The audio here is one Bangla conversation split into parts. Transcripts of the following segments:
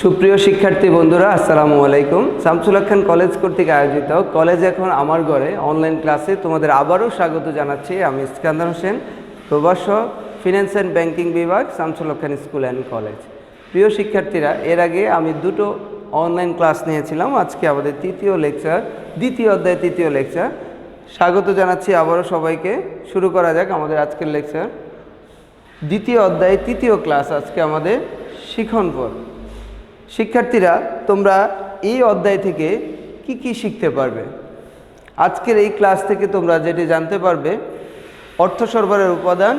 সুপ্রিয় শিক্ষার্থী বন্ধুরা, আসসালামু আলাইকুম। শামসুল হক খান কলেজ কর্তৃক আয়োজিত কলেজ এখন আমার ঘরে অনলাইন ক্লাসে তোমাদের আবারও স্বাগত জানাচ্ছি। আমি ইস্কান্দার হোসেন, প্রভাষক, ফিন্যান্স অ্যান্ড ব্যাংকিং বিভাগ, শামসুল হক খান স্কুল অ্যান্ড কলেজ। প্রিয় শিক্ষার্থীরা, এর আগে আমি দুটো অনলাইন ক্লাস নিয়েছিলাম। আজকে আমাদের দ্বিতীয় অধ্যায় তৃতীয় লেকচার। স্বাগত জানাচ্ছি আবারও সবাইকে। শুরু করা যাক আমাদের আজকের লেকচার। দ্বিতীয় অধ্যায় তৃতীয় ক্লাস আজকে আমাদের শিখন পর্ব। শিক্ষার্থীরা, তোমরা এই অধ্যায় থেকে কি শিখতে পারবে? আজকের এই ক্লাস থেকে তোমরা যেটি জানতে পারবে, অর্থ সরবরাহের উপাদান,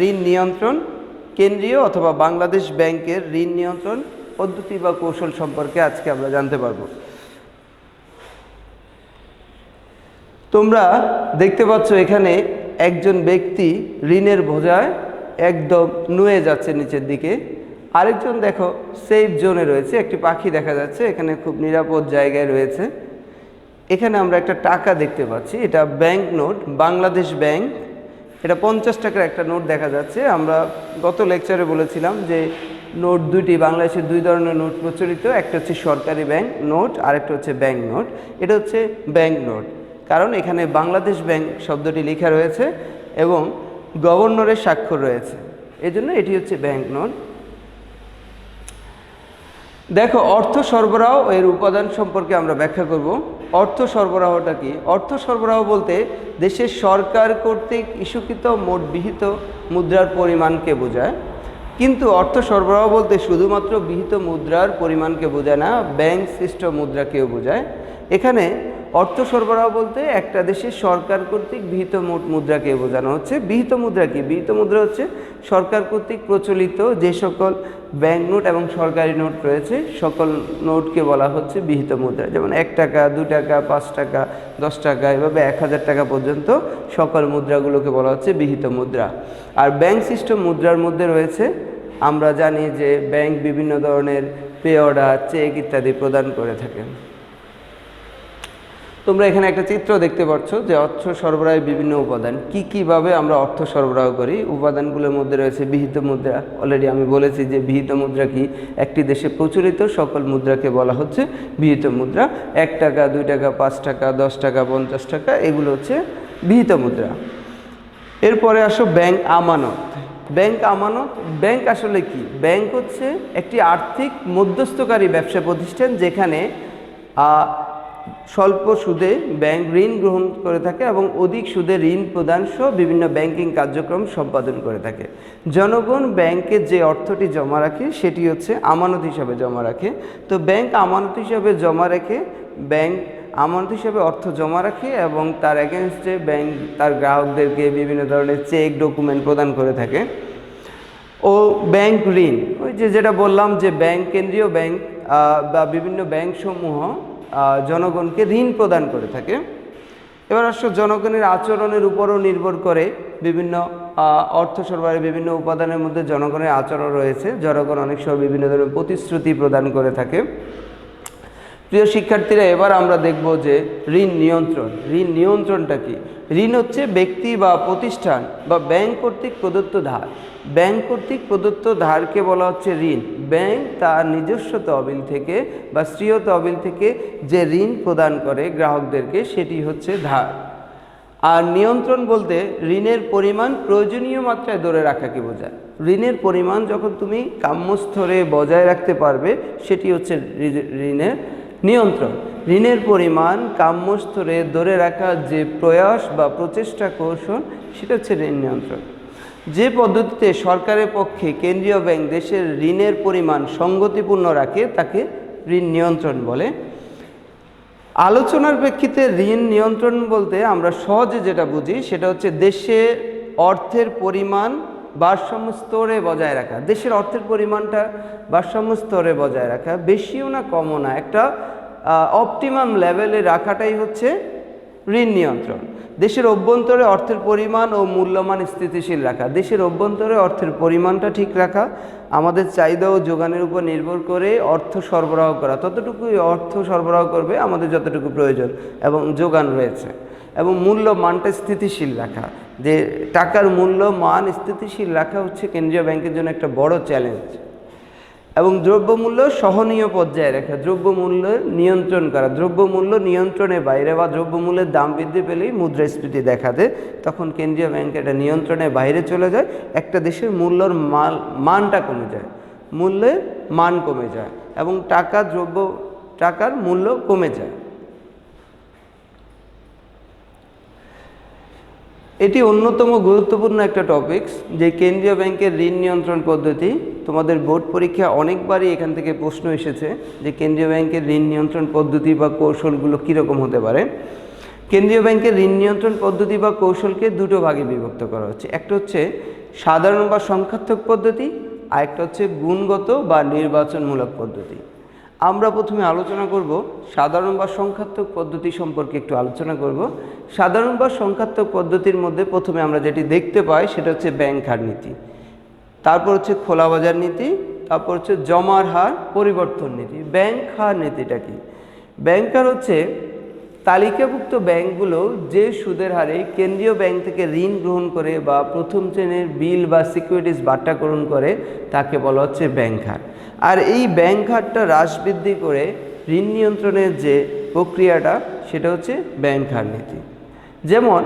ঋণ নিয়ন্ত্রণ, কেন্দ্রীয় অথবা বাংলাদেশ ব্যাংকের ঋণ নিয়ন্ত্রণ পদ্ধতি বা কৌশল সম্পর্কে আজকে আমরা জানতে পারবো। তোমরা দেখতে পাচ্ছ এখানে একজন ব্যক্তি ঋণের বোঝায় একদম নুয়ে যাচ্ছে নিচের দিকে। আরেকজন দেখো সেফ জোনে রয়েছে, একটি পাখি দেখা যাচ্ছে, এখানে খুব নিরাপদ জায়গায় রয়েছে। এখানে আমরা একটা টাকা দেখতে পাচ্ছি, এটা ব্যাংক নোট, বাংলাদেশ ব্যাংক। এটা 50 টাকার একটা নোট দেখা যাচ্ছে। আমরা গত লেকচারে বলেছিলাম যে নোট দুইটি, বাংলাদেশের দুই ধরনের নোট প্রচলিত, একটা হচ্ছে সরকারি ব্যাংক নোট, আরেকটা হচ্ছে ব্যাংক নোট। এটা হচ্ছে ব্যাংক নোট, কারণ এখানে বাংলাদেশ ব্যাংক শব্দটি লেখা রয়েছে এবং গভর্নরের স্বাক্ষর রয়েছে, এজন্য এটি হচ্ছে ব্যাংক নোট। দেখো, অর্থ সরবরাহ এর উপাদান সম্পর্কে আমরা ব্যাখ্যা করব। অর্থ সরবরাহটা কি? অর্থ সরবরাহ বলতে দেশের সরকার কর্তৃক ইস্যুকৃত মোট বিহিত মুদ্রার পরিমাণকে বোঝায়। কিন্তু অর্থ সরবরাহ বলতে শুধুমাত্র বিহিত মুদ্রার পরিমাণকে বোঝায় না, ব্যাংক সৃষ্ট মুদ্রাকেও বোঝায়। এখানে অর্থ সরবরাহ বলতে একটা দেশের সরকার কর্তৃক বিহিত মোট মুদ্রাকে বোঝানো হচ্ছে। বিহিত মুদ্রা কি? বিহিত মুদ্রা হচ্ছে সরকার কর্তৃক প্রচলিত যে সকল ব্যাংক নোট এবং সরকারি নোট রয়েছে, সকল নোটকে বলা হচ্ছে বিহিত মুদ্রা। যেমন 1 টাকা, 2 টাকা, 5 টাকা, 10 টাকা, এভাবে 1000 টাকা পর্যন্ত সকল মুদ্রাগুলোকে বলা হচ্ছে বিহিত মুদ্রা। আর ব্যাংক সৃষ্ট মুদ্রার মধ্যে রয়েছে, আমরা জানি যে ব্যাংক বিভিন্ন ধরনের পে অর্ডার, চেক ইত্যাদি প্রদান করে থাকে। তোমরা এখানে একটা চিত্র দেখতে পাচ্ছ যে অর্থ সরবরাহের বিভিন্ন উপাদান, কীভাবে আমরা অর্থ সরবরাহ করি। উপাদানগুলোর মধ্যে রয়েছে বিহিত মুদ্রা। অলরেডি আমি বলেছি যে বিহিত মুদ্রা কি? একটি দেশে প্রচলিত সকল মুদ্রাকে বলা হচ্ছে বিহিত মুদ্রা। 1 টাকা, 2 টাকা, 5 টাকা, 10 টাকা, 50 টাকা, এগুলো হচ্ছে বিহিত মুদ্রা। এরপরে আসো ব্যাংক আমানত। ব্যাংক আমানত, ব্যাংক আসলে কি? ব্যাংক হচ্ছে একটি আর্থিক মধ্যস্থকারী ব্যবসা প্রতিষ্ঠান, যেখানে স্বল্প সুদে ব্যাংক ঋণ গ্রহণ করে থাকে এবং অধিক সুদে ঋণ প্রদান সহ বিভিন্ন ব্যাংকিং কার্যক্রম সম্পাদন করে থাকে। জনগণ ব্যাংকে যে অর্থটি জমা রাখে সেটি হচ্ছে আমানত হিসাবে জমা রাখে। তো ব্যাংক আমানত হিসাবে জমা রেখে, ব্যাংক আমানত হিসাবে অর্থ জমা রাখে এবং তার এগেনস্টে ব্যাংক তার গ্রাহকদেরকে বিভিন্ন ধরনের চেক, ডকুমেন্ট প্রদান করে থাকে। ও ব্যাংক ঋণ, ওই যেটা বললাম যে ব্যাংক, কেন্দ্রীয় ব্যাংক বা বিভিন্ন ব্যাংক সমূহ জনগণকে ঋণ প্রদান করে থাকে। এবার আসলে জনগণের আচরণের উপরও নির্ভর করে বিভিন্ন অর্থ সরবরাহের বিভিন্ন উপাদানের মধ্যে জনগণের আচরণ রয়েছে। জনগণ অনেক সময় বিভিন্ন ধরনের প্রতিশ্রুতি প্রদান করে থাকে। প্রিয় শিক্ষার্থীরা, এবার আমরা দেখব যে ঋণ নিয়ন্ত্রণ। ঋণ নিয়ন্ত্রণটা কি? ঋণ হচ্ছে ব্যক্তি বা প্রতিষ্ঠান বা ব্যাংক কর্তৃক প্রদত্ত ধার। ব্যাংক কর্তৃক প্রদত্ত ধারকে বলা হচ্ছে ঋণ। ব্যাংক তার নিজস্ব তহবিল থেকে বা স্বীয় তহবিল থেকে যে ঋণ প্রদান করে গ্রাহকদেরকে, সেটি হচ্ছে ধার। আর নিয়ন্ত্রণ বলতে ঋণের পরিমাণ প্রয়োজনীয় মাত্রায় ধরে রাখাকে বোঝায়। ঋণের পরিমাণ যখন তুমি কাম্য স্তরে বজায় রাখতে পারবে, সেটি হচ্ছে ঋণের নিয়ন্ত্রণ। ঋণের পরিমাণ কাম্য স্তরে ধরে রাখার যে প্রয়াস বা প্রচেষ্টা কৌশল, সেটা হচ্ছে ঋণ নিয়ন্ত্রণ। যে পদ্ধতিতে সরকারের পক্ষে কেন্দ্রীয় ব্যাংক দেশের ঋণের পরিমাণ সঙ্গতিপূর্ণ রাখে, তাকে ঋণ নিয়ন্ত্রণ বলে। আলোচনার প্রেক্ষিতে ঋণ নিয়ন্ত্রণ বলতে আমরা সহজে যেটা বুঝি, সেটা হচ্ছে দেশের অর্থের পরিমাণ ভারসাম্য স্তরে বজায় রাখা। দেশের অর্থের পরিমাণটা ভারসাম্য স্তরে বজায় রাখা, বেশিও না কমও না, একটা অপটিমাম লেভেলে রাখাটাই হচ্ছে ঋণ নিয়ন্ত্রণ। দেশের অভ্যন্তরে অর্থের পরিমাণ ও মূল্যমান স্থিতিশীল রাখা। দেশের অভ্যন্তরে অর্থের পরিমাণটা ঠিক রাখা, আমাদের চাহিদা ও যোগানের উপর নির্ভর করে অর্থ সরবরাহ করা। ততটুকুই অর্থ সরবরাহ করবে আমাদের যতটুকু প্রয়োজন এবং যোগান রয়েছে। এবং মূল্যমানটা স্থিতিশীল রাখা, যে টাকার মূল্য মান স্থিতিশীল রাখা হচ্ছে কেন্দ্রীয় ব্যাংকের জন্য একটা বড় চ্যালেঞ্জ। এবং দ্রব্যমূল্য সহনীয় পর্যায়ে রাখা, দ্রব্যমূল্যের নিয়ন্ত্রণ করা। দ্রব্যমূল্য নিয়ন্ত্রণের বাইরে বা দ্রব্যমূল্যের দাম বৃদ্ধি পেলেই মুদ্রাস্ফীতি দেখা দেয়, তখন কেন্দ্রীয় ব্যাংক এটা নিয়ন্ত্রণের বাইরে চলে যায়, একটা দেশের মূল্যর মানটা কমে যায়, মূল্যের মান কমে যায় এবং টাকার মূল্য কমে যায়। এটি অন্যতম গুরুত্বপূর্ণ একটা টপিকস, যে কেন্দ্রীয় ব্যাংকের ঋণ নিয়ন্ত্রণ পদ্ধতি। তোমাদের বোর্ড পরীক্ষা অনেকবারই এখান থেকে প্রশ্ন এসেছে যে কেন্দ্রীয় ব্যাংকের ঋণ নিয়ন্ত্রণ পদ্ধতি বা কৌশলগুলো কীরকম হতে পারে। কেন্দ্রীয় ব্যাংকের ঋণ নিয়ন্ত্রণ পদ্ধতি বা কৌশলকে দুটো ভাগে বিভক্ত করা হচ্ছে। একটা হচ্ছে সাধারণ বা সংখ্যাত্মক পদ্ধতি, আর একটা হচ্ছে গুণগত বা নির্বাচনমূলক পদ্ধতি। আমরা প্রথমে আলোচনা করব সাধারণ বা সংখ্যাত্মক পদ্ধতি সম্পর্কে একটু আলোচনা করব। সাধারণ বা সংখ্যাত্মক পদ্ধতির মধ্যে প্রথমে আমরা যেটি দেখতে পাই সেটা হচ্ছে ব্যাংক হার নীতি, তারপর হচ্ছে খোলা বাজার নীতি, তারপর হচ্ছে জমার হার পরিবর্তন নীতি। ব্যাংক হার নীতিটা কি? ব্যাংক হার হচ্ছে তালিকাভুক্ত ব্যাংকগুলো যে সুদের হারে কেন্দ্রীয় ব্যাংক থেকে ঋণ গ্রহণ করে বা প্রথম শ্রেণীর বিল বা সিকিউরিটিজ বাট্টাকরণ করে তাকে বলা হচ্ছে ব্যাংক হার। আর এই ব্যাংক হারটা হ্রাস বৃদ্ধি করে ঋণ নিয়ন্ত্রণের যে প্রক্রিয়াটা সেটা হচ্ছে ব্যাংক হার নীতি। যেমন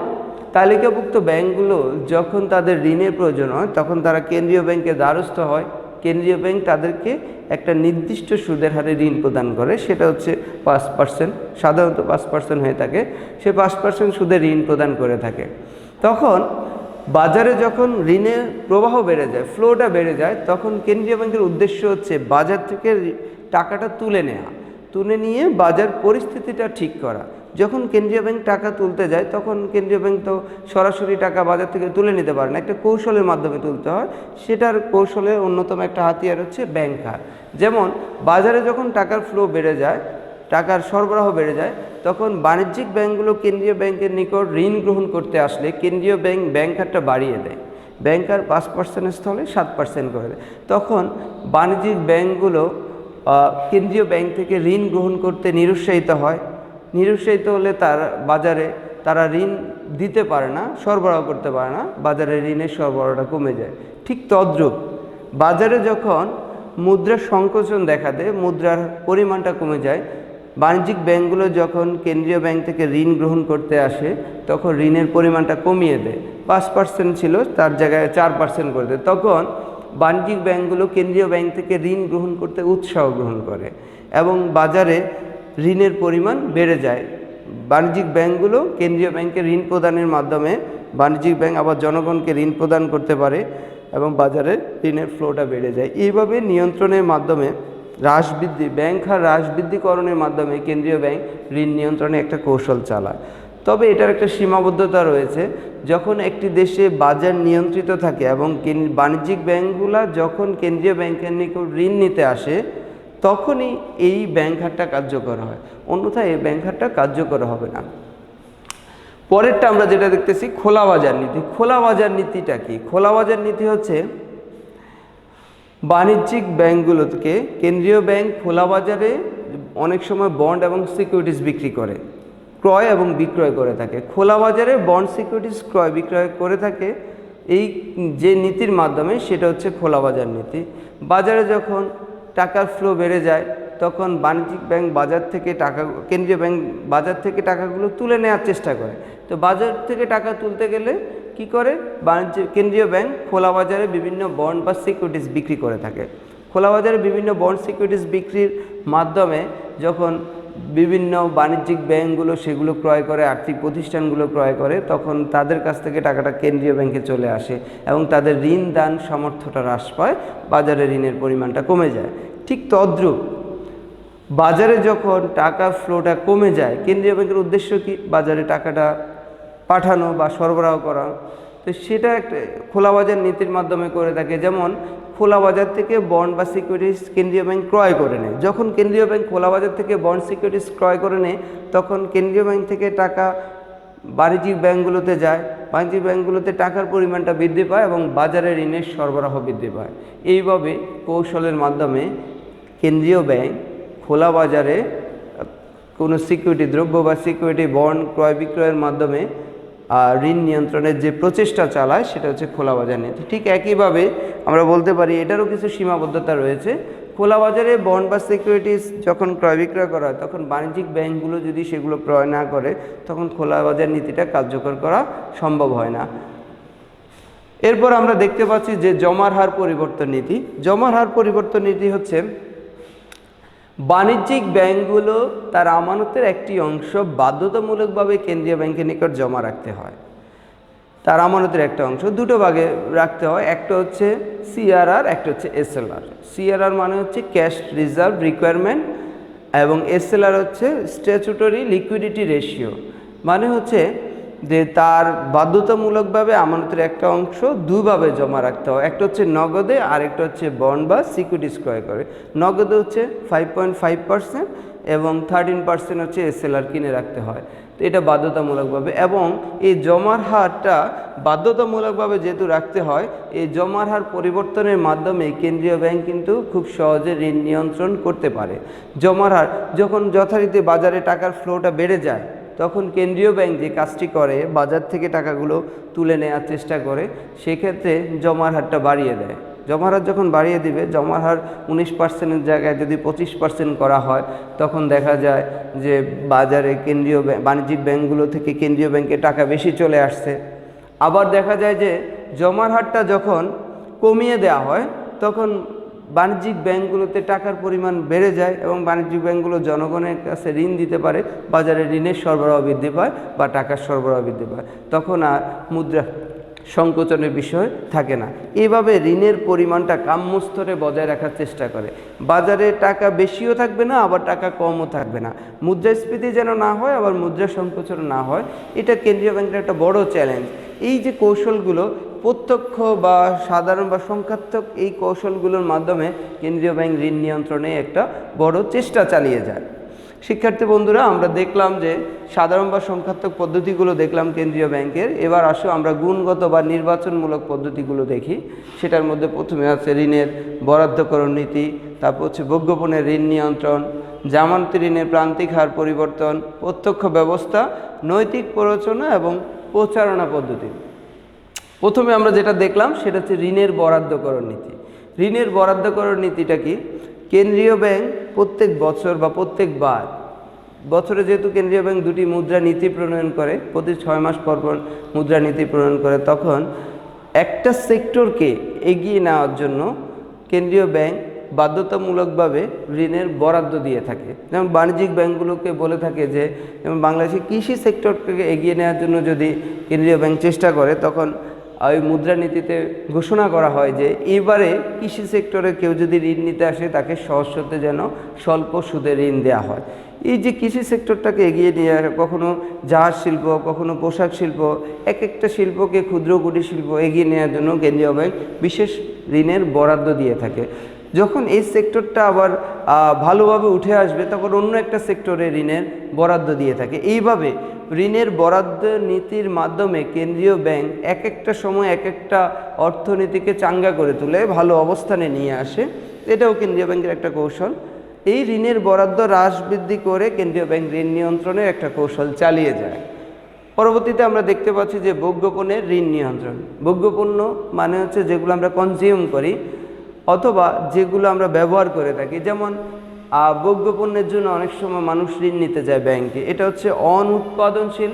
তালিকাভুক্ত ব্যাংকগুলো যখন তাদের ঋণের প্রয়োজন হয় তখন তারা কেন্দ্রীয় ব্যাংকের দ্বারস্থ হয়। কেন্দ্রীয় ব্যাংক তাদেরকে একটা নির্দিষ্ট সুদের হারে ঋণ প্রদান করে, সেটা হচ্ছে 5%, সাধারণত 5% হয়ে থাকে। সে 5% সুদে ঋণ প্রদান করে থাকে। তখন বাজারে যখন ঋণের প্রবাহ বেড়ে যায়, ফ্লোটা বেড়ে যায়, তখন কেন্দ্রীয় ব্যাংকের উদ্দেশ্য হচ্ছে বাজার থেকে টাকাটা তুলে নিয়ে বাজার পরিস্থিতিটা ঠিক করা। যখন কেন্দ্রীয় ব্যাংক টাকা তুলতে যায় তখন কেন্দ্রীয় ব্যাংক তো সরাসরি টাকা বাজার থেকে তুলে নিতে পারে না, একটা কৌশলের মাধ্যমে তুলতে হয়। সেটার কৌশলের অন্যতম একটা হাতিয়ার হচ্ছে ব্যাংক হার। যেমন বাজারে যখন টাকার ফ্লো বেড়ে যায়, টাকার সরবরাহ বেড়ে যায়, তখন বাণিজ্যিক ব্যাংকগুলো কেন্দ্রীয় ব্যাংকের নিকট ঋণ গ্রহণ করতে আসলে কেন্দ্রীয় ব্যাংক হারটা বাড়িয়ে দেয়। ব্যাংক হার 5%-এর স্থলে 7% করে দেয়। তখন বাণিজ্যিক ব্যাংকগুলো কেন্দ্রীয় ব্যাংক থেকে ঋণ গ্রহণ করতে নিরুৎসাহিত হয়। নিরুৎসাহিত হলে তারা ঋণ দিতে পারে না, সরবরাহ করতে পারে না, বাজারে ঋণের সরবরাহটা কমে যায়। ঠিক তদ্রূপ বাজারে যখন মুদ্রার সংকোচন দেখা দেয়, মুদ্রার পরিমাণটা কমে যায়, বাণিজ্যিক ব্যাংকগুলো যখন কেন্দ্রীয় ব্যাংক থেকে ঋণ গ্রহণ করতে আসে তখন ঋণের পরিমাণটা কমিয়ে দেয়। 5% ছিল তার জায়গায় 4% করে দেয়। তখন বাণিজ্যিক ব্যাংকগুলো কেন্দ্রীয় ব্যাংক থেকে ঋণ গ্রহণ করতে উৎসাহ গ্রহণ করে এবং বাজারে ঋণের পরিমাণ বেড়ে যায়। বাণিজ্যিক ব্যাংকগুলো কেন্দ্রীয় ব্যাংকে ঋণ প্রদানের মাধ্যমে বাণিজ্যিক ব্যাংক আবার জনগণকে ঋণ প্রদান করতে পারে এবং বাজারে ঋণের ফ্লোটা বেড়ে যায়। এইভাবে নিয়ন্ত্রণের মাধ্যমে ব্যাংক হার হ্রাস বৃদ্ধিকরণের মাধ্যমে কেন্দ্রীয় ব্যাংক ঋণ নিয়ন্ত্রণে একটা কৌশল চালায়। তবে এটার একটা সীমাবদ্ধতা রয়েছে। যখন একটি দেশে বাজার নিয়ন্ত্রিত থাকে এবং বাণিজ্যিক ব্যাংকগুলো যখন কেন্দ্রীয় ব্যাংকের নিকট ঋণ নিতে আসে তখনই এই ব্যাংক হারটা কার্যকর হয়, অন্যথায় এই ব্যাংক হারটা কার্যকর হবে না। পরেরটা আমরা যেটা দেখতেছি খোলা বাজার নীতি। খোলা বাজার নীতিটা কি? খোলা বাজার নীতি হচ্ছে বাণিজ্যিক ব্যাংকগুলোকে কেন্দ্রীয় ব্যাংক খোলা বাজারে অনেক সময় বন্ড এবং সিকিউরিটিজ বিক্রি করে, ক্রয় এবং বিক্রয় করে থাকে। খোলা বাজারে বন্ড সিকিউরিটিজ ক্রয় বিক্রয় করে থাকে। এই যে নীতির মাধ্যমে সেটা হচ্ছে খোলা বাজার নীতি। বাজারে যখন টাকার ফ্লো বেড়ে যায় তখন বাণিজ্যিক ব্যাংক কেন্দ্রীয় ব্যাংক বাজার থেকে টাকাগুলো তুলে নেওয়ার চেষ্টা করে। তো বাজার থেকে টাকা তুলতে গেলে কি করে? কেন্দ্রীয় ব্যাংক খোলা বাজারে বিভিন্ন বন্ড বা সিকিউরিটিজ বিক্রি করে থাকে। খোলা বাজারে বিভিন্ন বন্ড সিকিউরিটিজ বিক্রির মাধ্যমে যখন বিভিন্ন বাণিজ্যিক ব্যাংকগুলো সেগুলো ক্রয় করে, আর্থিক প্রতিষ্ঠানগুলো ক্রয় করে, তখন তাদের কাছ থেকে টাকাটা কেন্দ্রীয় ব্যাংকে চলে আসে এবং তাদের ঋণ দান সামর্থ্যটা হ্রাস পায়, বাজারে ঋণের পরিমাণটা কমে যায়। ঠিক তদ্রূপ বাজারে যখন টাকার ফ্লোটা কমে যায়, কেন্দ্রীয় ব্যাংকের উদ্দেশ্য কি? বাজারে টাকাটা পাঠানো বা সরবরাহ করা। তো সেটা একটা খোলা বাজার নীতির মাধ্যমে করে থাকে। যেমন খোলা বাজার থেকে বন্ড বা সিকিউরিটিজ কেন্দ্রীয় ব্যাংক ক্রয় করে নেয়। যখন কেন্দ্রীয় ব্যাংক খোলা বাজার থেকে বন্ড সিকিউরিটিজ ক্রয় করে নেয় তখন কেন্দ্রীয় ব্যাংক থেকে টাকা বাণিজ্যিক ব্যাংকগুলোতে যায়, বাণিজ্যিক ব্যাংকগুলোতে টাকার পরিমাণটা বৃদ্ধি পায় এবং বাজারে ঋণের সরবরাহ বৃদ্ধি পায়। এইভাবে কৌশলের মাধ্যমে কেন্দ্রীয় ব্যাংক খোলা বাজারে কোনো সিকিউরিটি দ্রব্য বা সিকিউরিটি বন্ড ক্রয় বিক্রয়ের মাধ্যমে ঋণ নিয়ন্ত্রণের যে প্রচেষ্টা চালায় সেটা হচ্ছে খোলা বাজার নীতি। ঠিক একইভাবে আমরা বলতে পারি এটারও কিছু সীমাবদ্ধতা রয়েছে। খোলা বাজারে বন্ড বা সিকিউরিটিজ যখন ক্রয় বিক্রয় করা হয় তখন বাণিজ্যিক ব্যাংকগুলো যদি সেগুলো ক্রয় না করে তখন খোলা বাজার নীতিটা কার্যকর করা সম্ভব হয় না। এরপর আমরা দেখতে পাচ্ছি যে জমার হার পরিবর্তন নীতি। জমার হার পরিবর্তন নীতি হচ্ছে বাণিজ্যিক ব্যাংকগুলো তার আমানতের একটি অংশ বাধ্যতামূলকভাবে কেন্দ্রীয় ব্যাংকের নিকট জমা রাখতে হয়। তার আমানতের একটা অংশ দুটো ভাগে রাখতে হয়, একটা হচ্ছে সিআরআর, একটা হচ্ছে এসএলআর। সিআরআর মানে হচ্ছে ক্যাশ রিজার্ভ রিকোয়ারমেন্ট এবং এসএলআর হচ্ছে স্ট্যাচুটরি লিকুইডিটি রেশিও, মানে হচ্ছে যে তার বাধ্যতামূলকভাবে আমানতের একটা অংশ দুভাবে জমা রাখতে হয়, একটা হচ্ছে নগদে আর একটা হচ্ছে বন্ড বা সিকিউরিটিজ ক্রয় করে। নগদে হচ্ছে 5.5% এবং 13% হচ্ছে এসএলআর কিনে রাখতে হয়। তো এটা বাধ্যতামূলকভাবে, এবং এই জমার হারটা বাধ্যতামূলকভাবে যেহেতু রাখতে হয়, এই জমার হার পরিবর্তনের মাধ্যমে কেন্দ্রীয় ব্যাংক কিন্তু খুব সহজে ঋণ নিয়ন্ত্রণ করতে পারে। জমার হার যখন যথারীতি বাজারে টাকার ফ্লোটা বেড়ে যায় তখন কেন্দ্রীয় ব্যাংক যে কাজটি করে বাজার থেকে টাকাগুলো তুলে নেওয়ার চেষ্টা করে, সেক্ষেত্রে জমার হারটা বাড়িয়ে দেয়। জমার হার যখন বাড়িয়ে দিবে, জমার হার 19%-এর জায়গায় যদি 25% করা হয়, তখন দেখা যায় যে বাজারে কেন্দ্রীয় বাণিজ্যিক ব্যাংকগুলো থেকে কেন্দ্রীয় ব্যাংকে টাকা বেশি চলে আসছে। আবার দেখা যায় যে জমার হারটা যখন কমিয়ে দেওয়া হয় তখন বাণিজ্যিক ব্যাংকগুলোতে টাকার পরিমাণ বেড়ে যায় এবং বাণিজ্যিক ব্যাংকগুলো জনগণের কাছে ঋণ দিতে পারে, বাজারে ঋণের সরবরাহ বৃদ্ধি পায় বা টাকার সরবরাহ বৃদ্ধি পায়, তখন আর মুদ্রা সংকোচনের বিষয় থাকে না। এইভাবে ঋণের পরিমাণটা কাম্য স্তরে বজায় রাখার চেষ্টা করে। বাজারে টাকা বেশিও থাকবে না, আবার টাকা কমও থাকবে না, মুদ্রাস্ফীতি যেন না হয়, আবার মুদ্রা সংকোচন না হয়। এটা কেন্দ্রীয় ব্যাংকের একটা বড় চ্যালেঞ্জ। এই যে কৌশলগুলো প্রত্যক্ষ বা সাধারণ বা সংখ্যাত্মক, এই কৌশলগুলোর মাধ্যমে কেন্দ্রীয় ব্যাংক ঋণ নিয়ন্ত্রণে একটা বড় চেষ্টা চালিয়ে যায়। শিক্ষার্থী বন্ধুরা, আমরা দেখলাম যে সাধারণ বা সংখ্যাত্মক পদ্ধতিগুলো দেখলাম কেন্দ্রীয় ব্যাংকের। এবার আসো আমরা গুণগত বা নির্বাচনমূলক পদ্ধতিগুলো দেখি। সেটার মধ্যে প্রথমে আছে ঋণের বরাদ্দকরণ নীতি, তারপর হচ্ছে ভোগ্যপণ্যের ঋণ নিয়ন্ত্রণ, জামানতি ঋণের প্রান্তিক হার পরিবর্তন, প্রত্যক্ষ ব্যবস্থা, নৈতিক প্ররোচনা এবং প্রচারণা পদ্ধতি। প্রথমে আমরা যেটা দেখলাম সেটা হচ্ছে ঋণের বরাদ্দকরণ নীতি। ঋণের বরাদ্দকরণ নীতিটা কি? কেন্দ্রীয় ব্যাংক প্রত্যেক বছর বা প্রত্যেকবার বছরে, যেহেতু কেন্দ্রীয় ব্যাংক দুটি মুদ্রা নীতি প্রণয়ন করে, প্রতি 6 মাস পর পর মুদ্রা নীতি প্রণয়ন করে, তখন একটা সেক্টরকে এগিয়ে নেওয়ার জন্য কেন্দ্রীয় ব্যাংক বাধ্যতামূলকভাবে ঋণের বরাদ্দ দিয়ে থাকে। যেমন বাণিজ্যিক ব্যাংকগুলোকে বলে থাকে যে, যেমন বাংলাদেশে কৃষি সেক্টরকে এগিয়ে নেওয়ার জন্য যদি কেন্দ্রীয় ব্যাংক চেষ্টা করে, তখন ওই মুদ্রানীতিতে ঘোষণা করা হয় যে এবারে কৃষি সেক্টরে কেউ যদি ঋণ নিতে আসে তাকে সহজ শর্তে যেন স্বল্প সুদে ঋণ দেওয়া হয়। এই যে কৃষি সেক্টরটাকে এগিয়ে নিয়ে, কখনো জাহাজ শিল্প, কখনো পোশাক শিল্প, এক একটা শিল্পকে, ক্ষুদ্র কুটির শিল্প এগিয়ে নেওয়ার জন্য কেন্দ্রীয় ব্যাংক বিশেষ ঋণের বরাদ্দ দিয়ে থাকে। যখন এই সেক্টরটা আবার ভালোভাবে উঠে আসবে, তখন অন্য একটা সেক্টরে ঋণের বরাদ্দ দিয়ে থাকে। এইভাবে ঋণের বরাদ্দ নীতির মাধ্যমে কেন্দ্রীয় ব্যাংক এক একটা সময় এক একটা অর্থনীতিকে চাঙ্গা করে তুলে ভালো অবস্থানে নিয়ে আসে। এটাও কেন্দ্রীয় ব্যাংকের একটা কৌশল। এই ঋণের বরাদ্দ হ্রাস বৃদ্ধি করে কেন্দ্রীয় ব্যাংক ঋণ নিয়ন্ত্রণের একটা কৌশল চালিয়ে যায়। পরবর্তীতে আমরা দেখতে পাচ্ছি যে ভোগ্যপণ্যের ঋণ নিয়ন্ত্রণ। ভোগ্যপণ্য মানে হচ্ছে যেগুলো আমরা কনজিউম করি অথবা যেগুলো আমরা ব্যবহার করে থাকি। যেমন ভোগ্যপণ্যের জন্য অনেক সময় মানুষ ঋণ নিতে যায় ব্যাংকে। এটা হচ্ছে অনুৎপাদনশীল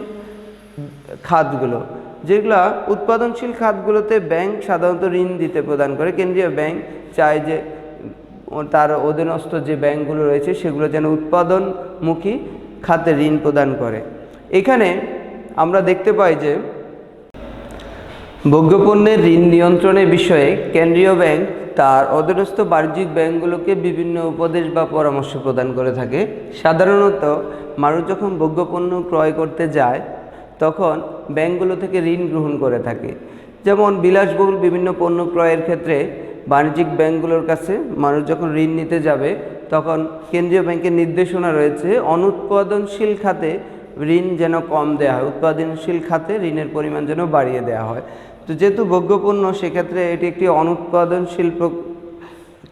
খাতগুলো, যেগুলো উৎপাদনশীল খাতগুলোতে ব্যাংক সাধারণত ঋণ দিতে প্রদান করে। কেন্দ্রীয় ব্যাংক চায় যে তার অধীনস্থ যে ব্যাংকগুলো রয়েছে সেগুলো যেন উৎপাদনমুখী খাতে ঋণ প্রদান করে। এখানে আমরা দেখতে পাই যে ভোগ্যপণ্যের ঋণ নিয়ন্ত্রণের বিষয়ে কেন্দ্রীয় ব্যাংক তার অধীনস্থ বাণিজ্যিক ব্যাংকগুলোকে বিভিন্ন উপদেশ বা পরামর্শ প্রদান করে থাকে। সাধারণত মানুষ যখন ভোগ্যপণ্য ক্রয় করতে যায় তখন ব্যাংকগুলো থেকে ঋণ গ্রহণ করে থাকে। যেমন বিলাসবহুল বিভিন্ন পণ্য ক্রয়ের ক্ষেত্রে বাণিজ্যিক ব্যাংকগুলোর কাছে মানুষ যখন ঋণ নিতে যাবে, তখন কেন্দ্রীয় ব্যাংকের নির্দেশনা রয়েছে অনুৎপাদনশীল খাতে ঋণ যেন কম দেওয়া হয়, উৎপাদনশীল খাতে ঋণের পরিমাণ যেন বাড়িয়ে দেওয়া হয়। তো যেহেতু ভোগ্যপণ্য, সেক্ষেত্রে এটি একটি অনুৎপাদনশীল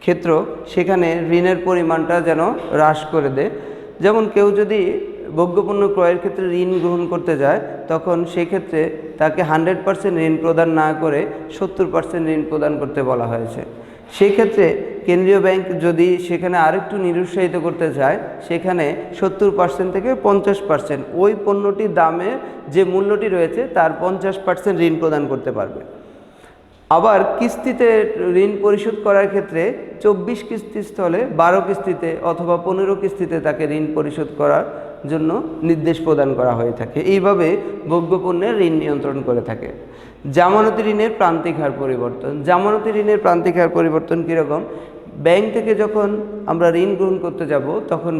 ক্ষেত্র, সেখানে ঋণের পরিমাণটা যেন হ্রাস করে দেয়। যেমন কেউ যদি ভোগ্যপণ্য ক্রয়ের ক্ষেত্রে ঋণ গ্রহণ করতে যায়, তখন সেক্ষেত্রে তাকে 100% ঋণ প্রদান না করে 70% ঋণ প্রদান করতে বলা হয়েছে। সেই ক্ষেত্রে কেন্দ্রীয় ব্যাংক যদি সেখানে আরেকটু নিরুৎসাহিত করতে চায়, সেখানে 70% থেকে 50% ওই পণ্যটির দামে যে মূল্যটি রয়েছে তার 50% ঋণ প্রদান করতে পারবে। আবার কিস্তিতে ঋণ পরিশোধ করার ক্ষেত্রে 24 কিস্তি স্থলে 12 কিস্তিতে অথবা 15 কিস্তিতে তাকে ঋণ পরিশোধ করার জন্য নির্দেশ প্রদান করা হয়ে থাকে। এইভাবে ভোগ্যপণ্যের ঋণ নিয়ন্ত্রণ করে থাকে। জামানতি ঋণের প্রান্তিক হার পরিবর্তন। জামানতি ঋণের প্রান্তিক হার পরিবর্তন কীরকম? ব্যাংক থেকে যখন আমরা ঋণ গ্রহণ করতে যাব তখন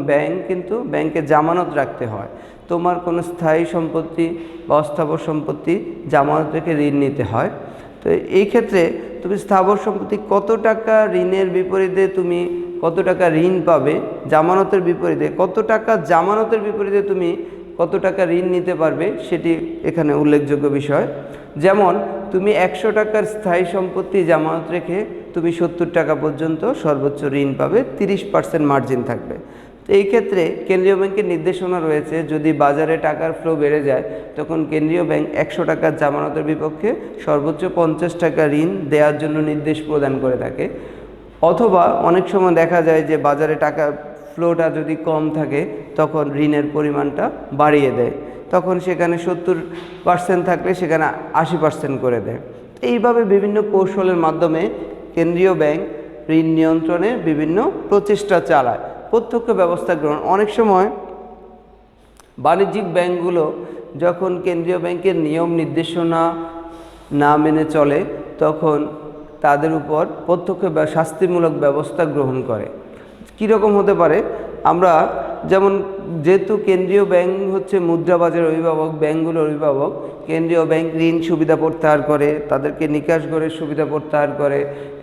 ব্যাংকে জামানত রাখতে হয়। তোমার কোনো স্থায়ী সম্পত্তি বা অস্থাবর সম্পত্তি জামানত রেখে ঋণ নিতে হয়। তো এই ক্ষেত্রে তুমি স্থাবর সম্পত্তি কত টাকা ঋণের বিপরীতে তুমি কত টাকা ঋণ পাবে, জামানতের বিপরীতে কত টাকা জামানতের বিপরীতে তুমি কত টাকা ঋণ নিতে পারবে, সেটি এখানে উল্লেখযোগ্য বিষয়। যেমন তুমি 100 টাকার স্থায়ী সম্পত্তি জামানত রেখে তুমি 70 টাকা পর্যন্ত সর্বোচ্চ ঋণ পাবে, 30% মার্জিন থাকবে। তো এই ক্ষেত্রে কেন্দ্রীয় ব্যাংকের নির্দেশনা রয়েছে, যদি বাজারে টাকার ফ্লো বেড়ে যায় তখন কেন্দ্রীয় ব্যাংক 100 টাকার জামানতের বিপক্ষে সর্বোচ্চ 50 টাকা ঋণ দেওয়ার জন্য নির্দেশ প্রদান করে থাকে। অথবা অনেক সময় দেখা যায় যে বাজারে টাকা ফ্লোটা যদি কম থাকে তখন ঋণের পরিমাণটা বাড়িয়ে দেয়, তখন সেখানে 70% থাকলে সেখানে 80% করে দেয়। এইভাবে বিভিন্ন কৌশলের মাধ্যমে কেন্দ্রীয় ব্যাংক ঋণ নিয়ন্ত্রণে বিভিন্ন প্রচেষ্টা চালায়। প্রত্যক্ষ ব্যবস্থা গ্রহণ, অনেক সময় বাণিজ্যিক ব্যাংকগুলো যখন কেন্দ্রীয় ব্যাংকের নিয়ম নির্দেশনা না মেনে চলে তখন তাদের উপর প্রত্যক্ষ শাস্তিমূলক ব্যবস্থা গ্রহণ করে। কীরকম হতে পারে? আমরা যেমন, যেহেতু কেন্দ্রীয় ব্যাংক হচ্ছে মুদ্রাবাজারের অভিভাবক, ব্যাংকগুলোর অভিভাবক, কেন্দ্রীয় ব্যাংক ঋণ সুবিধা প্রত্যাহার করে, তাদেরকে নিকাশ ঘরের সুবিধা প্রত্যাহার করে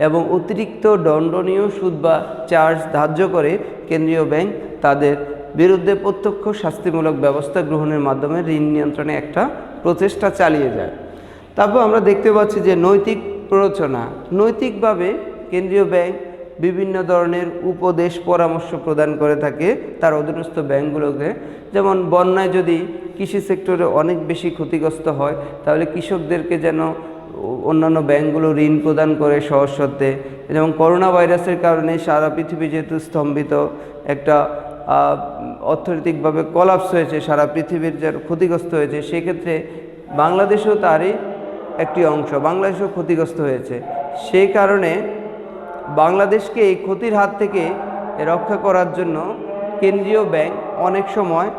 এবং অতিরিক্ত দণ্ডনীয় সুদ বা চার্জ ধার্য করে কেন্দ্রীয় ব্যাংক তাদের বিরুদ্ধে প্রত্যক্ষ শাস্তিমূলক ব্যবস্থা গ্রহণের মাধ্যমে ঋণ নিয়ন্ত্রণে একটা প্রচেষ্টা চালিয়ে যায়। তারপর আমরা দেখতে পাচ্ছি যে নৈতিক প্ররোচনা। নৈতিকভাবে কেন্দ্রীয় ব্যাংক বিভিন্ন ধরনের উপদেশ পরামর্শ প্রদান করে থাকে তার অধীনস্থ ব্যাংকগুলোকে। যেমন বন্যায় যদি কৃষি সেক্টরে অনেক বেশি ক্ষতিগ্রস্ত হয় তাহলে কৃষকদেরকে যেন অন্যান্য ব্যাংকগুলো ঋণ প্রদান করে সহজ শর্তে। যেমন করোনা ভাইরাসের কারণে সারা পৃথিবী যেহেতু স্তম্ভিত, একটা অর্থনৈতিকভাবে কলাপস হয়েছে, সারা পৃথিবীর যার ক্ষতিগ্রস্ত হয়েছে, সেক্ষেত্রে বাংলাদেশও তারই একটি অংশ, বাংলাদেশও ক্ষতিগ্রস্ত হয়েছে। সেই কারণে বাংলাদেশকে এই ক্ষতির হাত থেকে রক্ষা করার জন্য কেন্দ্রীয় ব্যাংক অনেক সময়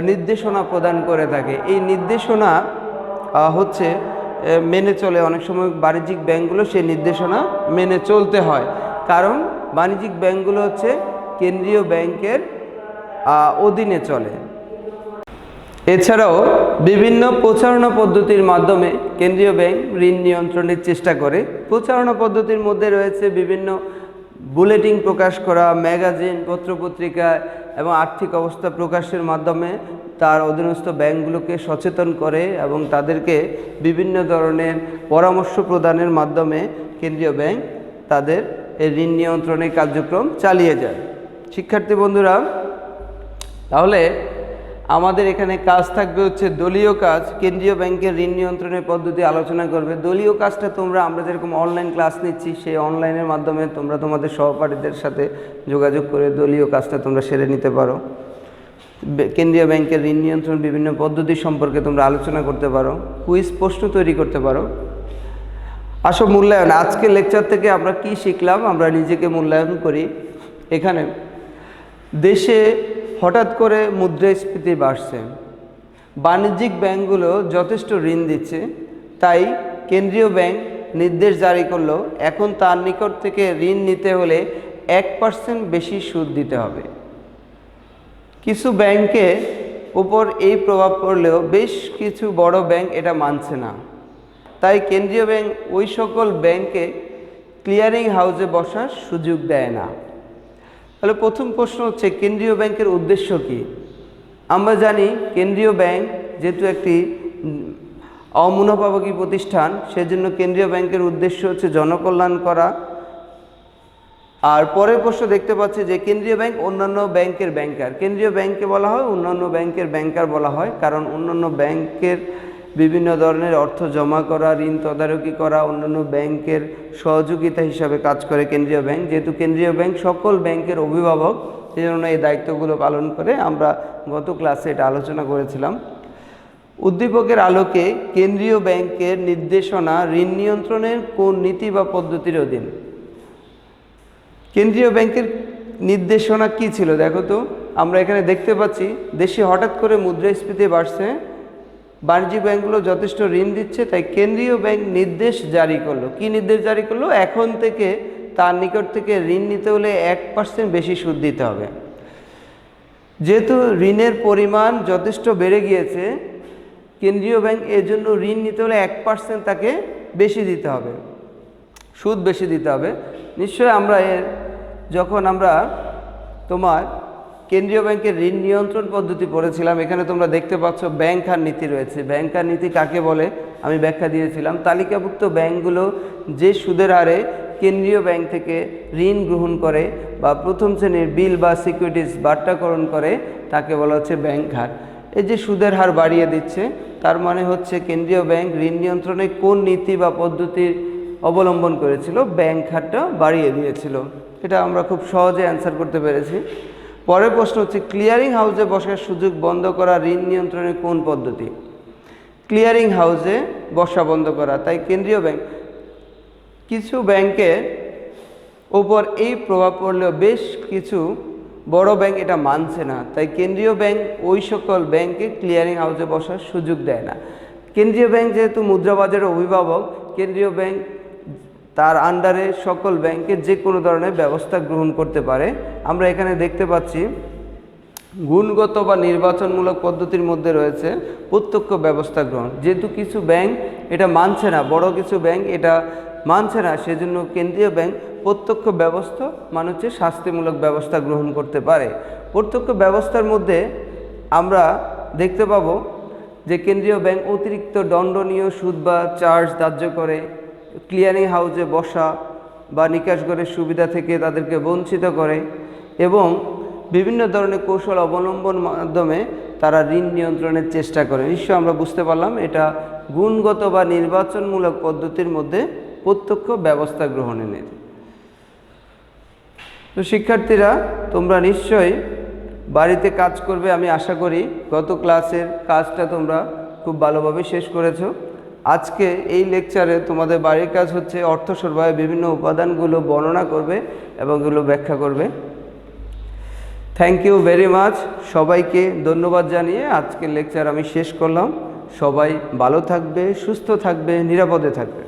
নির্দেশনা প্রদান করে থাকে। এই নির্দেশনা হচ্ছে মেনে চলে, অনেক সময় বাণিজ্যিক ব্যাংকগুলো সেই নির্দেশনা মেনে চলতে হয়, কারণ বাণিজ্যিক ব্যাংকগুলো হচ্ছে কেন্দ্রীয় ব্যাংকের অধীনে চলে। এছাড়াও বিভিন্ন প্রচারণা পদ্ধতির মাধ্যমে কেন্দ্রীয় ব্যাংক ঋণ নিয়ন্ত্রণের চেষ্টা করে। প্রচারণা পদ্ধতির মধ্যে রয়েছে বিভিন্ন বুলেটিন প্রকাশ করা, ম্যাগাজিন, পত্রপত্রিকা এবং আর্থিক অবস্থা প্রকাশের মাধ্যমে তার অধীনস্থ ব্যাংকগুলোকে সচেতন করে এবং তাদেরকে বিভিন্ন ধরনের পরামর্শ প্রদানের মাধ্যমে কেন্দ্রীয় ব্যাংক তাদের এই ঋণ নিয়ন্ত্রণের কার্যক্রম চালিয়ে যায়। শিক্ষার্থী বন্ধুরা, তাহলে আমাদের এখানে কাজ থাকবে হচ্ছে দলীয় কাজ। কেন্দ্রীয় ব্যাংকের ঋণ নিয়ন্ত্রণের পদ্ধতি আলোচনা করবে। দলীয় কাজটা আমরা যেরকম অনলাইন ক্লাস নিচ্ছি, সেই অনলাইনের মাধ্যমে তোমরা তোমাদের সহপাঠীদের সাথে যোগাযোগ করে দলীয় কাজটা তোমরা সেরে নিতে পারো। কেন্দ্রীয় ব্যাংকের ঋণ নিয়ন্ত্রণ বিভিন্ন পদ্ধতি সম্পর্কে তোমরা আলোচনা করতে পারো, কুইজ প্রশ্ন তৈরি করতে পারো। আসো মূল্যায়ন। আজকের লেকচার থেকে আমরা কি শিখলাম, আমরা নিজেকে মূল্যায়ন করি। এখানে দেশে হঠাৎ করে মুদ্রাস্ফীতি বাড়ছে, বাণিজ্যিক ব্যাংকগুলো যথেষ্ট ঋণ দিচ্ছে, তাই কেন্দ্রীয় ব্যাংক নির্দেশ জারি করলো এখন তার নিকট থেকে ঋণ নিতে হলে 1% বেশি সুদ দিতে হবে। কিছু ব্যাংকের উপর এই প্রভাব পড়লেও বেশ কিছু বড় ব্যাংক এটা মানছে না, তাই কেন্দ্রীয় ব্যাংক ওই সকল ব্যাংকে ক্লিয়ারিং হাউসে বসার সুযোগ দেয় না। তাহলে প্রথম প্রশ্ন হচ্ছে, কেন্দ্রীয় ব্যাংকের উদ্দেশ্য কি? আমরা জানি কেন্দ্রীয় ব্যাংক যেহেতু একটি অমুনাফাভোগী প্রতিষ্ঠান, সেজন্য কেন্দ্রীয় ব্যাংকের উদ্দেশ্য হচ্ছে জনকল্যাণ করা। আর পরের প্রশ্ন দেখতে পাচ্ছি যে কেন্দ্রীয় ব্যাংক অন্যান্য ব্যাংকের ব্যাংকার। কেন্দ্রীয় ব্যাংককে বলা হয় অন্যান্য ব্যাংকের ব্যাংকার বলা হয়, কারণ অন্যান্য ব্যাংকের বিভিন্ন ধরনের অর্থ জমা করা, ঋণ তদারকি করা, অন্যান্য ব্যাংকের সহযোগিতা হিসাবে কাজ করে কেন্দ্রীয় ব্যাংক। যেহেতু কেন্দ্রীয় ব্যাংক সকল ব্যাংকের অভিভাবক, সেই জন্য এই দায়িত্বগুলো পালন করে। আমরা গত ক্লাসে এটা আলোচনা করেছিলাম। উদ্দীপকের আলোকে কেন্দ্রীয় ব্যাংকের নির্দেশনা ঋণ নিয়ন্ত্রণের কোন নীতি বা পদ্ধতির অধীন? কেন্দ্রীয় ব্যাংকের নির্দেশনা কি ছিল দেখো তো। আমরা এখানে দেখতে পাচ্ছি দেশে হঠাৎ করে মুদ্রাস্ফীতি বাড়ছে, বাণিজ্যিক ব্যাংকগুলো যথেষ্ট ঋণ দিচ্ছে, তাই কেন্দ্রীয় ব্যাংক নির্দেশ জারি করলো। কি নির্দেশ জারি করলো? এখন থেকে তার নিকট থেকে ঋণ নিতে হলে 1% বেশি সুদ দিতে হবে। যেহেতু ঋণের পরিমাণ যথেষ্ট বেড়ে গিয়েছে, কেন্দ্রীয় ব্যাংক এর জন্য ঋণ নিতে হলে 1% তাকে বেশি দিতে হবে, সুদ বেশি দিতে হবে। নিশ্চয়ই আমরা যখন আমরা তোমার কেন্দ্রীয় ব্যাংকের ঋণ নিয়ন্ত্রণ পদ্ধতি পড়েছিলাম, এখানে তোমরা দেখতে পাচ্ছ ব্যাংক হার নীতি রয়েছে। ব্যাংক হার নীতি কাকে বলে আমি ব্যাখ্যা দিয়েছিলাম। তালিকাভুক্ত ব্যাংকগুলো যে সুদের হারে কেন্দ্রীয় ব্যাংক থেকে ঋণ গ্রহণ করে বা প্রথম শ্রেণীর বিল বা সিকিউরিটিজ বাট্টাকরণ করে, তাকে বলা হচ্ছে ব্যাংক হার। এই যে সুদের হার বাড়িয়ে দিচ্ছে, তার মানে হচ্ছে কেন্দ্রীয় ব্যাংক ঋণ নিয়ন্ত্রণে কোন নীতি বা পদ্ধতির অবলম্বন করেছিল? ব্যাংক হারটা বাড়িয়ে দিয়েছিল। এটা আমরা খুব সহজে অ্যান্সার করতে পেরেছি। পরের প্রশ্ন হচ্ছে ক্লিয়ারিং হাউসে বসার সুযোগ বন্ধ করা ঋণ নিয়ন্ত্রণের কোন পদ্ধতি? ক্লিয়ারিং হাউসে বসা বন্ধ করা। তাই কেন্দ্রীয় ব্যাংক, কিছু ব্যাংকের ওপর এই প্রভাব পড়লেও বেশ কিছু বড় ব্যাংক এটা মানছে না, তাই কেন্দ্রীয় ব্যাংক ওই সকল ব্যাংকে ক্লিয়ারিং হাউসে বসার সুযোগ দেয় না। কেন্দ্রীয় ব্যাংক যেহেতু মুদ্রাবাজারের অভিভাবক, কেন্দ্রীয় ব্যাংক তার আন্ডারে সকল ব্যাংকের যে কোনো ধরনের ব্যবস্থা গ্রহণ করতে পারে। আমরা এখানে দেখতে পাচ্ছি গুণগত বা নির্বাচনমূলক পদ্ধতির মধ্যে রয়েছে প্রত্যক্ষ ব্যবস্থা গ্রহণ। যেহেতু কিছু ব্যাংক এটা মানছে না, বড় কিছু ব্যাংক এটা মানছে না, সেজন্য কেন্দ্রীয় ব্যাংক প্রত্যক্ষ ব্যবস্থা মানে হচ্ছে শাস্তিমূলক ব্যবস্থা গ্রহণ করতে পারে। প্রত্যক্ষ ব্যবস্থার মধ্যে আমরা দেখতে পাবো যে কেন্দ্রীয় ব্যাংক অতিরিক্ত দণ্ডনীয় সুদ বা চার্জ ধার্য করে, ক্লিয়ারিং হাউসে বসা বা নিকাশ ঘরের সুবিধা থেকে তাদেরকে বঞ্চিত করে এবং বিভিন্ন ধরনের কৌশল অবলম্বন মাধ্যমে তারা ঋণ নিয়ন্ত্রণের চেষ্টা করে। নিশ্চয় আমরা বুঝতে পারলাম এটা গুণগত বা নির্বাচনমূলক পদ্ধতির মধ্যে প্রত্যক্ষ ব্যবস্থা গ্রহণের নীতি। তো শিক্ষার্থীরা, তোমরা নিশ্চয়ই বাড়িতে কাজ করবে আমি আশা করি। গত ক্লাসের কাজটা তোমরা খুব ভালোভাবে শেষ করেছো। আজকে এই লেকচারে তোমাদের বাড়ির কাজ হচ্ছে অর্থ সরবরাহের বিভিন্ন উপাদানগুলো বর্ণনা করবে এবং এগুলো ব্যাখ্যা করবে। Thank you very much. সবাইকে ধন্যবাদ জানিয়ে আজকের লেকচার আমি শেষ করলাম। সবাই ভালো থাকবে, সুস্থ থাকবে, নিরাপদে থাকবে।